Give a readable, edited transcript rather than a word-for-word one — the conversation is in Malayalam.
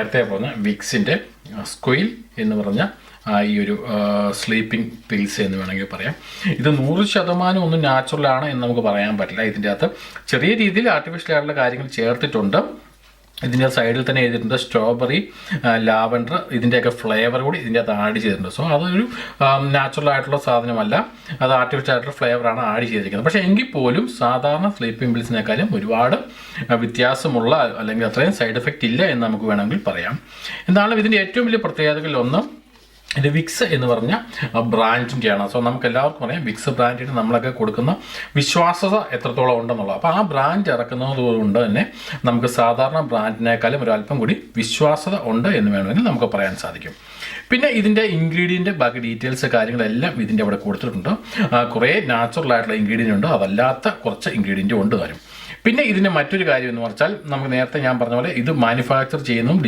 നേരത്തെ പറഞ്ഞ വിക്സിൻ്റെ സ്ക്വയിൽ എന്ന് പറഞ്ഞ ഈ ഒരു സ്ലീപ്പിംഗ് പിൽസ് എന്ന് വേണമെങ്കിൽ പറയാം. ഇത് 100% ഒന്നും നാച്ചുറലാണ് എന്ന് നമുക്ക് പറയാൻ പറ്റില്ല. ഇതിൻ്റെ അകത്ത് ചെറിയ രീതിയിൽ ആർട്ടിഫിഷ്യൽ ആയിട്ടുള്ള കാര്യങ്ങൾ ചേർത്തിട്ടുണ്ട്. ഇതിൻ്റെ സൈഡിൽ തന്നെ എഴുതിയിട്ടുണ്ട് സ്ട്രോബെറി, ലാവൻഡർ, ഇതിൻ്റെയൊക്കെ ഫ്ലേവർ കൂടി ഇതിൻ്റെ അകത്ത് ആഡ് ചെയ്തിട്ടുണ്ട്. സോ അതൊരു നാച്ചുറൽ ആയിട്ടുള്ള സാധനമല്ല, അത് ആർട്ടിഫിഷ്യൽ ആയിട്ടുള്ള ഫ്ലേവറാണ് ആഡ് ചെയ്തിരിക്കുന്നത്. പക്ഷേ എങ്കിൽ പോലും സാധാരണ സ്ലീപ്പിംഗ് പിൽസിനേക്കാളും ഒരുപാട് വ്യത്യാസമുള്ള അല്ലെങ്കിൽ അത്രയും സൈഡ് എഫക്റ്റ് ഇല്ല എന്ന് നമുക്ക് വേണമെങ്കിൽ പറയാം. എന്താണ് ഇതിൻ്റെ ഏറ്റവും വലിയ പ്രത്യേകതകളിൽ ഒന്ന്, ഇത് വിക്സ് എന്ന് പറഞ്ഞ ബ്രാൻഡിൻ്റെയാണ്. സോ നമുക്ക് എല്ലാവർക്കും അറിയാം വിക്സ് ബ്രാൻഡിന് നമ്മളൊക്കെ കൊടുക്കുന്ന വിശ്വാസ്യത എത്രത്തോളം ഉണ്ടെന്നുള്ളത്. അപ്പോൾ ആ ബ്രാൻഡ് ഇറക്കുന്നത് കൊണ്ട് തന്നെ നമുക്ക് സാധാരണ ബ്രാൻഡിനേക്കാളും ഒരല്പം കൂടി വിശ്വാസ്യത ഉണ്ട് എന്ന് വേണമെങ്കിൽ നമുക്ക് പറയാൻ സാധിക്കും. പിന്നെ ഇതിൻ്റെ ഇൻഗ്രീഡിയൻ്റ് ബാക്കി ഡീറ്റെയിൽസ് കാര്യങ്ങളെല്ലാം ഇതിൻ്റെ അവിടെ കൊടുത്തിട്ടുണ്ട്. കുറേ നാച്ചുറൽ ആയിട്ടുള്ള ഇൻഗ്രീഡിയൻ്റ് ഉണ്ട്, അതല്ലാത്ത കുറച്ച് ഇൻഗ്രീഡിയൻ്റ് ഉണ്ട് താനും. പിന്നെ ഇതിൻ്റെ മറ്റൊരു കാര്യം എന്ന് പറഞ്ഞാൽ നമുക്ക് നേരത്തെ ഞാൻ പറഞ്ഞ പോലെ ഇത് മാനുഫാക്ചർ ചെയ്യുന്നതും